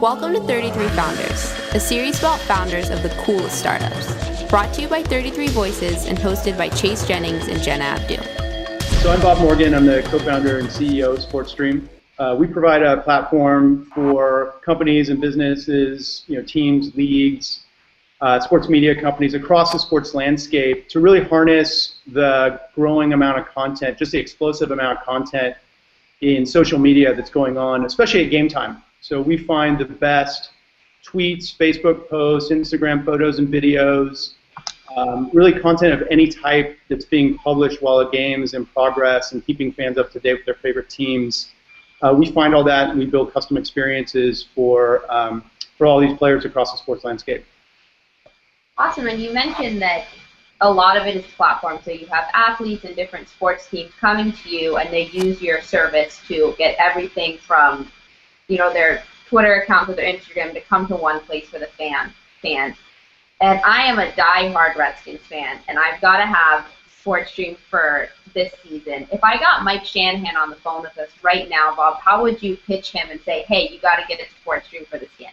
Welcome to 33 Founders, a series about founders of the coolest startups. Brought to you by 33 Voices and hosted by Chase Jennings and Jenna Abdul. So I'm Bob Morgan. I'm the co-founder and CEO of SportStream. We provide a platform for companies and businesses, teams, leagues, sports media companies across the sports landscape to really harness the growing amount of content, just the explosive amount of content in social media that's going on, especially at game time. So we find the best tweets, Facebook posts, Instagram photos and videos, really content of any type that's being published while a game is in progress and keeping fans up to date with their favorite teams. We find all that and we build custom experiences for all these players across the sports landscape. Awesome, and you mentioned that a lot of it is platform, so you have athletes and different sports teams coming to you and they use your service to get everything from their Twitter account to their Instagram to come to one place for the fans. And I am a die-hard Redskins fan, and I've got to have SportStream for this season. If I got Mike Shanahan on the phone with us right now, Bob, how would you pitch him and say, hey, you got to get it to SportStream for the Skins?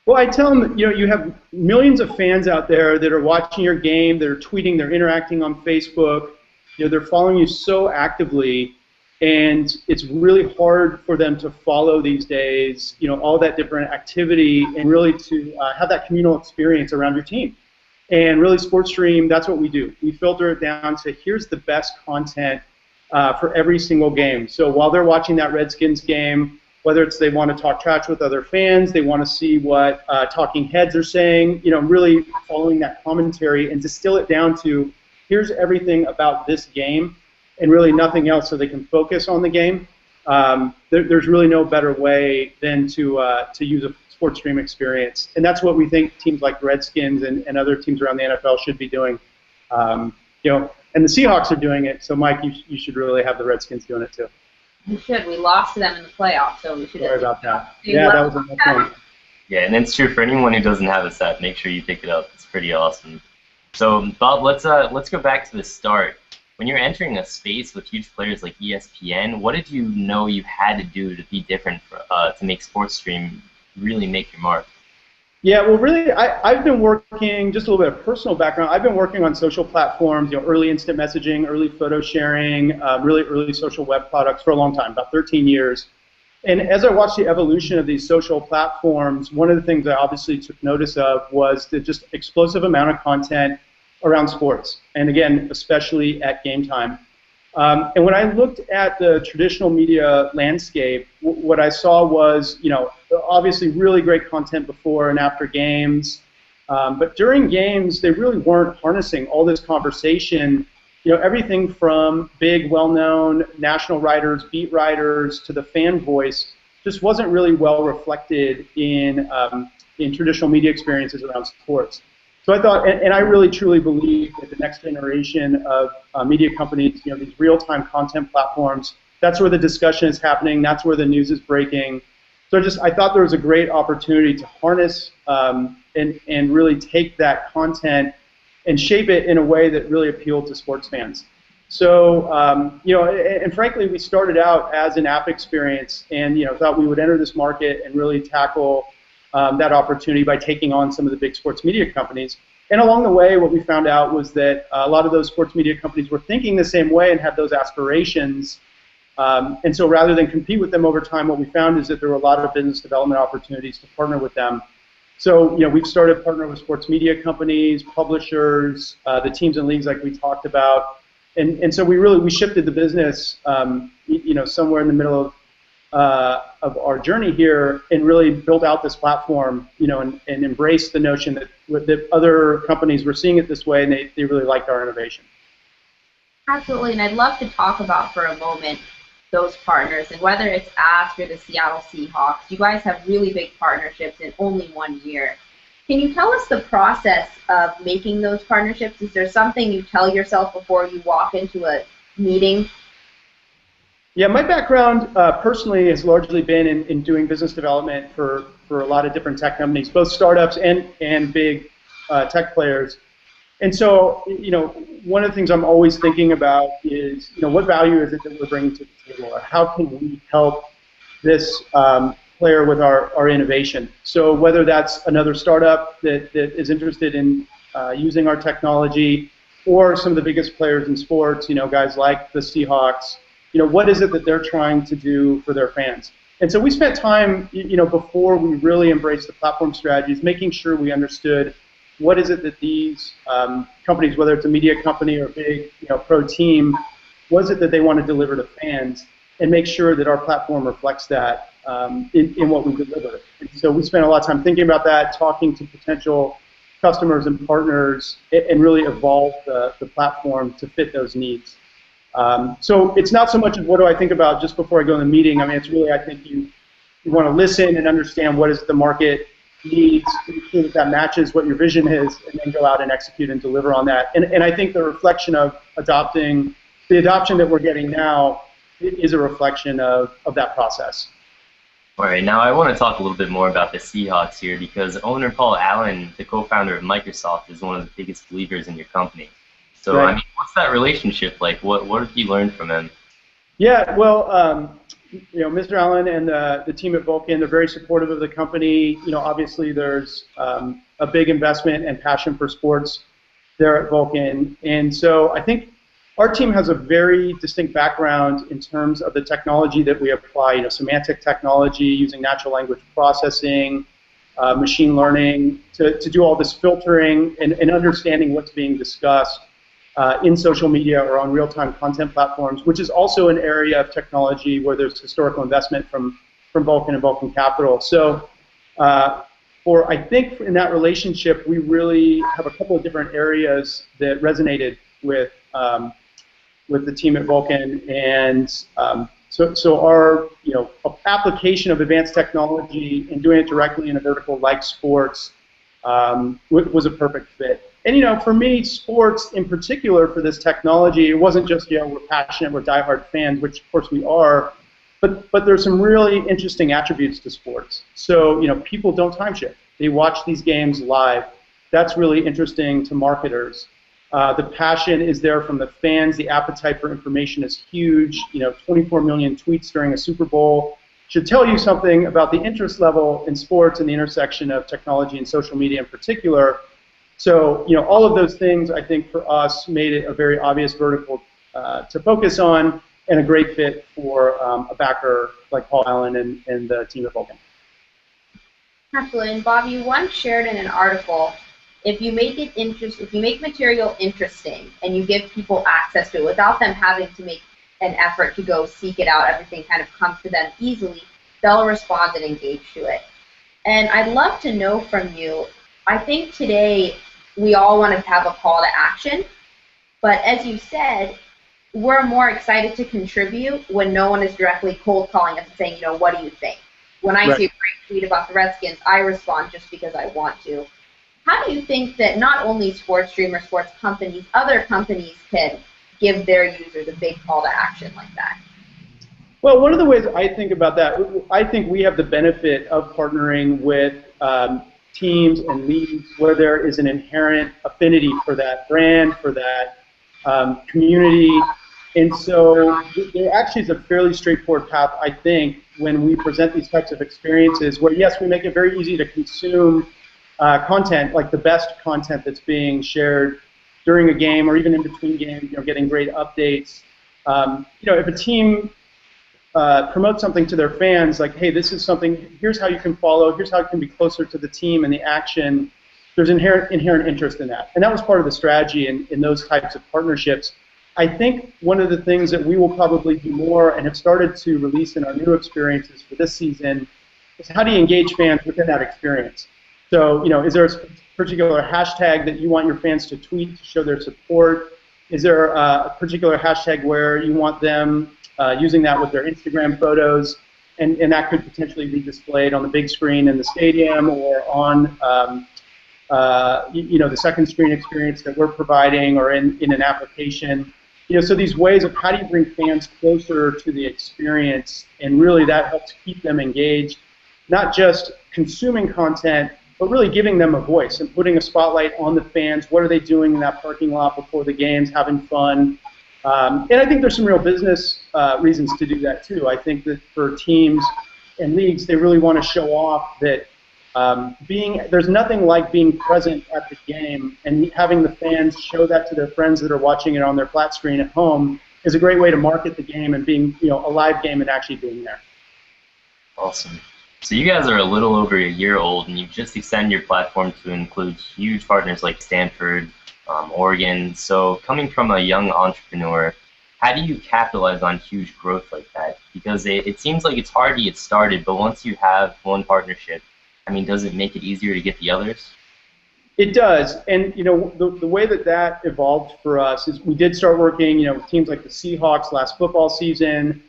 Well, I tell them, you have millions of fans out there that are watching your game, they're tweeting, they're interacting on Facebook, they're following you so actively, and it's really hard for them to follow these days, all that different activity and really to have that communal experience around your team. And really, SportStream, that's what we do. We filter it down to here's the best content for every single game. So while they're watching that Redskins game, whether it's they want to talk trash with other fans, they want to see what talking heads are saying, really following that commentary and distill it down to here's everything about this game and really nothing else so they can focus on the game. There's really no better way than to use a SportStream experience. And that's what we think teams like the Redskins and other teams around the NFL should be doing. And the Seahawks are doing it, so Mike, you should really have the Redskins doing it too. We should. We lost to them in the playoffs, so we should. Sorry about that. Yeah, that was a nice one. Yeah, and it's true for anyone who doesn't have a set. Make sure you pick it up. It's pretty awesome. So, Bob, let's go back to the start. When you're entering a space with huge players like ESPN, what did you know you had to do to be different to make SportStream really make your mark? Yeah, well, really, I've been working, just a little bit of personal background, I've been working on social platforms, early instant messaging, early photo sharing, really early social web products for a long time, about 13 years. And as I watched the evolution of these social platforms, one of the things I obviously took notice of was the just explosive amount of content around sports, and again, especially at game time. And when I looked at the traditional media landscape, what I saw was, obviously really great content before and after games, but during games, they really weren't harnessing all this conversation, everything from big, well-known national writers, beat writers, to the fan voice, just wasn't really well reflected in traditional media experiences around sports. So I thought, and I really truly believe that the next generation of media companies, these real-time content platforms, that's where the discussion is happening, that's where the news is breaking. So I thought there was a great opportunity to harness and really take that content and shape it in a way that really appealed to sports fans. So, and frankly, we started out as an app experience and, thought we would enter this market and really tackle that opportunity by taking on some of the big sports media companies. And along the way, what we found out was that a lot of those sports media companies were thinking the same way and had those aspirations. And so rather than compete with them over time, what we found is that there were a lot of business development opportunities to partner with them. So, we've started partnering with sports media companies, publishers, the teams and leagues like we talked about. And so we shifted the business, somewhere in the middle of our journey here and really built out this platform, and embraced the notion that other companies were seeing it this way and they really liked our innovation. Absolutely, and I'd love to talk about for a moment those partners, and whether it's us or the Seattle Seahawks, you guys have really big partnerships in only 1 year. Can you tell us the process of making those partnerships? Is there something you tell yourself before you walk into a meeting? Yeah, my background personally has largely been in doing business development for a lot of different tech companies, both startups and big tech players. And so, one of the things I'm always thinking about is, what value is it that we're bringing to the table, or how can we help this player with our innovation. So whether that's another startup that is interested in using our technology, or some of the biggest players in sports, guys like the Seahawks, what is it that they're trying to do for their fans? And so we spent time, before we really embraced the platform strategies, making sure we understood what is it that these companies, whether it's a media company or a big, pro team, what is it that they want to deliver to fans, and make sure that our platform reflects that in what we deliver. And so we spent a lot of time thinking about that, talking to potential customers and partners, and really evolve the platform to fit those needs. So it's not so much of what do I think about just before I go in the meeting. I mean, it's really, I think you want to listen and understand what is the market needs, make sure that matches what your vision is, and then go out and execute and deliver on that. And I think the reflection of the adoption that we're getting now is a reflection of that process. All right, now I want to talk a little bit more about the Seahawks here, because owner Paul Allen, the co-founder of Microsoft, is one of the biggest believers in your company. So, right. I mean, what's that relationship like? What have you learned from him? Yeah, well, Mr. Allen and the team at Vulcan, they're very supportive of the company. Obviously there's a big investment and passion for sports there at Vulcan. And so I think our team has a very distinct background in terms of the technology that we apply, semantic technology, using natural language processing, machine learning, to do all this filtering and understanding what's being discussed in social media or on real-time content platforms, which is also an area of technology where there's historical investment from Vulcan and Vulcan Capital. So I think in that relationship, we really have a couple of different areas that resonated with the team at Vulcan, and so our application of advanced technology and doing it directly in a vertical like sports was a perfect fit. And for me, sports in particular, for this technology, it wasn't just we're passionate, we're diehard fans, which of course we are, but there's some really interesting attributes to sports. So people don't time shift; they watch these games live. That's really interesting to marketers. The passion is there from the fans. The appetite for information is huge. 24 million tweets during a Super Bowl should tell you something about the interest level in sports and the intersection of technology and social media in particular. So, all of those things, I think, for us, made it a very obvious vertical to focus on, and a great fit for a backer like Paul Allen and the team at Vulcan. Absolutely. And Bob, you once shared in an article, if you make material interesting and you give people access to it without them having to make an effort to go seek it out, everything kind of comes to them easily, they'll respond and engage to it. And I'd love to know from you, I think today we all want to have a call to action, but as you said, we're more excited to contribute when no one is directly cold calling us and saying, what do you think? When I see a great tweet about the Redskins, I respond just because I want to. How do you think that not only SportStream or sports companies, other companies can give their users a big call to action like that? Well, one of the ways I think about that, I think we have the benefit of partnering with teams and leagues where there is an inherent affinity for that brand, for that community. And so there actually is a fairly straightforward path, I think, when we present these types of experiences where, yes, we make it very easy to consume content, like the best content that's being shared during a game or even in between games, getting great updates. If a team promotes something to their fans, like, hey, this is something, here's how you can follow, here's how it can be closer to the team and the action, there's inherent interest in that. And that was part of the strategy in those types of partnerships. I think one of the things that we will probably do more and have started to release in our new experiences for this season is how do you engage fans within that experience? So, is there a particular hashtag that you want your fans to tweet to show their support? Is there a particular hashtag where you want them using that with their Instagram photos, and that could potentially be displayed on the big screen in the stadium or on the second screen experience that we're providing or in an application. So these ways of how do you bring fans closer to the experience, and really that helps keep them engaged, not just consuming content, but really giving them a voice and putting a spotlight on the fans. What are they doing in that parking lot before the games, having fun? And I think there's some real business reasons to do that too. I think that for teams, and leagues, they really want to show off that there's nothing like being present at the game, and having the fans show that to their friends that are watching it on their flat screen at home is a great way to market the game and being, a live game and actually being there. Awesome. So you guys are a little over a year old, and you've just extended your platform to include huge partners like Stanford, Oregon. So coming from a young entrepreneur, how do you capitalize on huge growth like that? Because it seems like it's hard to get started, but once you have one partnership, I mean, does it make it easier to get the others? It does, and the way that evolved for us is we did start working, with teams like the Seahawks last football season.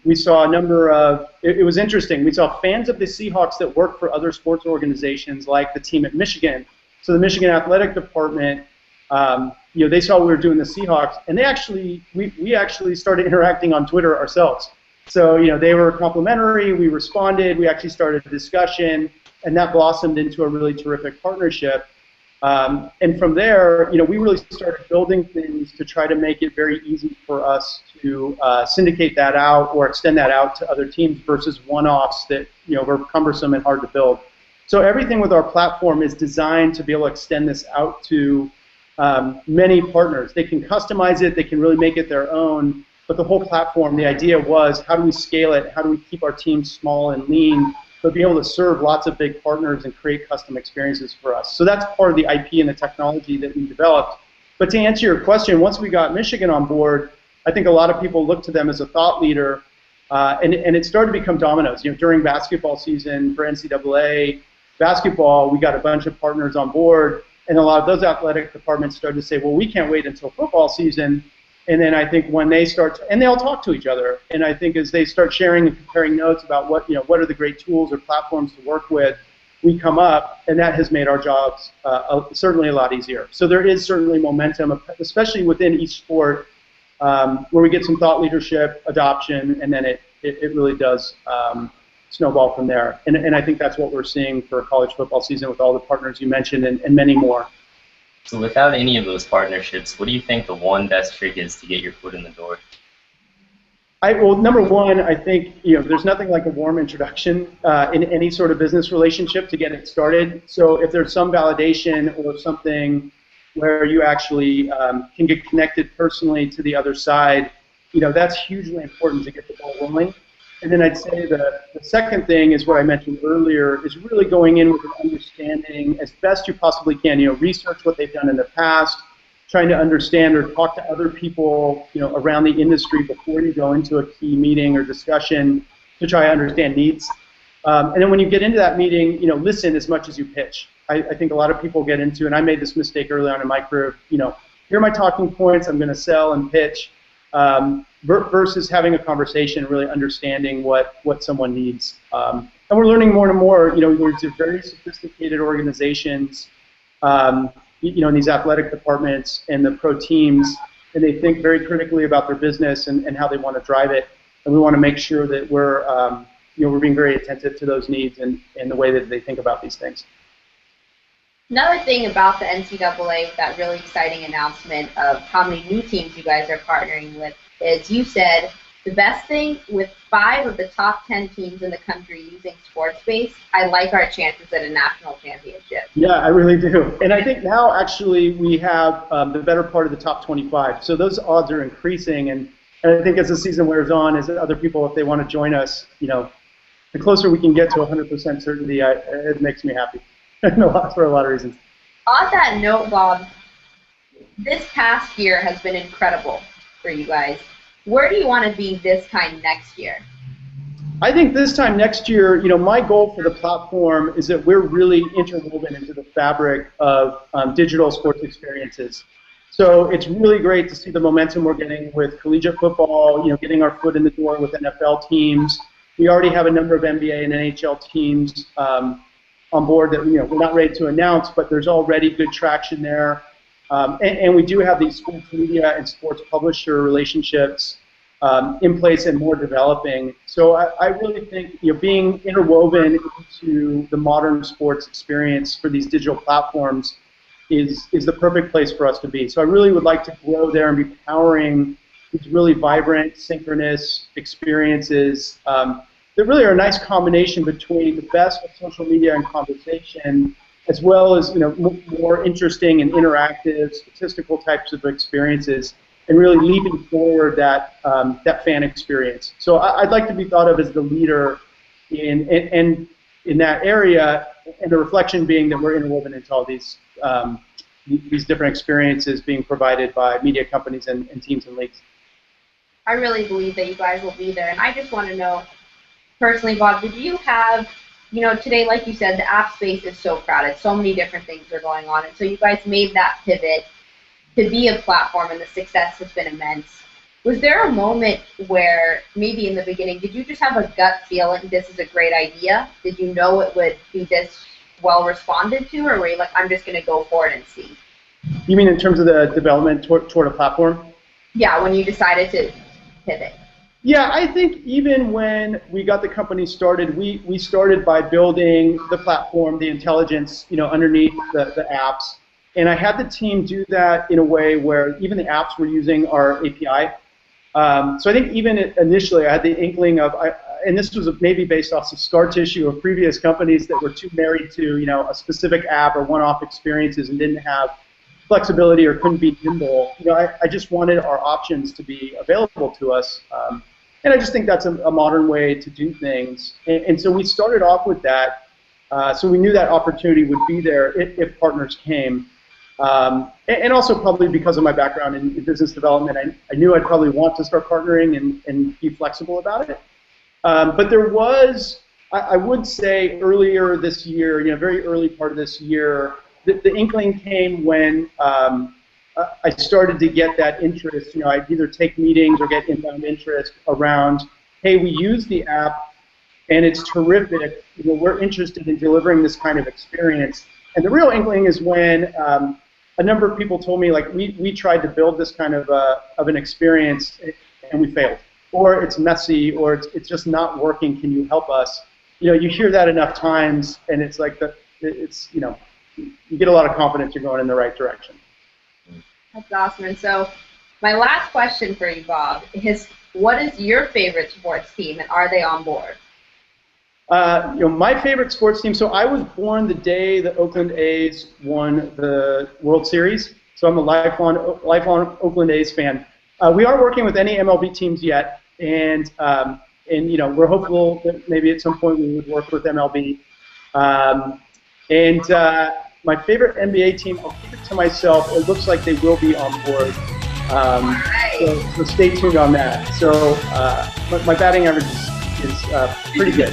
We saw a number of, it was interesting, we saw fans of the Seahawks that work for other sports organizations like the team at Michigan. So the Michigan Athletic Department, they saw we were doing the Seahawks, and we actually started interacting on Twitter ourselves. So, they were complimentary, we responded, we actually started a discussion, and that blossomed into a really terrific partnership. And from there, we really started building things to try to make it very easy for us to syndicate that out or extend that out to other teams versus one-offs that, were cumbersome and hard to build. So everything with our platform is designed to be able to extend this out to many partners. They can customize it, they can really make it their own, but the whole platform, the idea was, how do we scale it? How do we keep our team small and lean, but be able to serve lots of big partners and create custom experiences for us? So that's part of the IP and the technology that we developed. But to answer your question, once we got Michigan on board, I think a lot of people looked to them as a thought leader, and it started to become dominoes. During basketball season for NCAA basketball, we got a bunch of partners on board, and a lot of those athletic departments started to say, well, we can't wait until football season. And then I think when they start, and they all talk to each other, and I think as they start sharing and comparing notes about what are the great tools or platforms to work with, we come up, and that has made our jobs certainly a lot easier. So there is certainly momentum, especially within each sport, where we get some thought leadership, adoption, and then it really does snowball from there. And I think that's what we're seeing for college football season with all the partners you mentioned and many more. So without any of those partnerships, what do you think the one best trick is to get your foot in the door? Well, number one, I think there's nothing like a warm introduction in any sort of business relationship to get it started. So if there's some validation or something where you actually can get connected personally to the other side, that's hugely important to get the ball rolling. And then I'd say the second thing is what I mentioned earlier, is really going in with an understanding as best you possibly can. Research what they've done in the past, trying to understand or talk to other people, around the industry before you go into a key meeting or discussion to try to understand needs. And then when you get into that meeting, listen as much as you pitch. I think a lot of people get into, and I made this mistake early on in my career, here are my talking points, I'm going to sell and pitch. Versus having a conversation, really understanding what someone needs. And we're learning more and more, there's very sophisticated organizations, in these athletic departments and the pro teams, and they think very critically about their business and how they want to drive it. And we want to make sure that we're being very attentive to those needs and the way that they think about these things. Another thing about the NCAA, with that really exciting announcement of how many new teams you guys are partnering with, is you said the best thing with 5 of the top 10 teams in the country using SportSpace, I like our chances at a national championship. Yeah, I really do. And I think now actually we have the better part of the top 25. So those odds are increasing. And I think as the season wears on, as other people, if they want to join us, the closer we can get to 100% certainty, it makes me happy. For a lot of reasons. On that note, Bob, this past year has been incredible for you guys. Where do you want to be this time next year? I think this time next year, my goal for the platform is that we're really interwoven into the fabric of digital sports experiences. So it's really great to see the momentum we're getting with collegiate football, getting our foot in the door with NFL teams. We already have a number of NBA and NHL teams on board that we're not ready to announce, but there's already good traction there. And we do have these sports media and sports publisher relationships in place and more developing. So I really think being interwoven into the modern sports experience for these digital platforms is the perfect place for us to be. So I really would like to grow there and be powering these really vibrant, synchronous experiences. that really are a nice combination between the best of social media and conversation, as well as more interesting and interactive statistical types of experiences, and really leaping forward that that fan experience. So I'd like to be thought of as the leader in that area, and the reflection being that we're interwoven into all these different experiences being provided by media companies and teams and leagues. I really believe that you guys will be there, and I just want to know, personally, Bob, did you have, today, like you said, the app space is so crowded, so many different things are going on, and so you guys made that pivot to be a platform, and the success has been immense. Was there a moment where, maybe in the beginning, did you just have a gut feeling this is a great idea? Did you know it would be this well responded to, or were you like, I'm just going to go for it and see? You mean in terms of the development toward a platform? Yeah, when you decided to pivot. Yeah, I think even when we got the company started, we started by building the platform, the intelligence, underneath the apps. And I had the team do that in a way where even the apps were using our API. So I think even initially I had the inkling of, and this was maybe based off of scar tissue of previous companies that were too married to a specific app or one-off experiences and didn't have flexibility or couldn't be nimble. I just wanted our options to be available to us. And I just think that's a modern way to do things. And so we started off with that. So we knew that opportunity would be there if partners came. And also probably because of my background in business development, I knew I'd probably want to start partnering and be flexible about it. But there was, I would say earlier this year, very early part of this year, the inkling came when I started to get that interest. I'd either take meetings or get inbound interest around, hey, we use the app and it's terrific. We're interested in delivering this kind of experience. And the real inkling is when a number of people told me, like, we tried to build this kind of an experience and we failed, or it's messy, or it's just not working. Can you help us? You hear that enough times, and it's like you get a lot of confidence you're going in the right direction. That's awesome. And so my last question for you, Bob, is what is your favorite sports team, and are they on board? My favorite sports team, so I was born the day the Oakland A's won the World Series, so I'm a lifelong Oakland A's fan. We aren't working with any MLB teams yet, and we're hopeful that maybe at some point we would work with MLB. My favorite NBA team, I'll keep it to myself. It looks like they will be on board. So stay tuned on that. So my batting average is pretty good.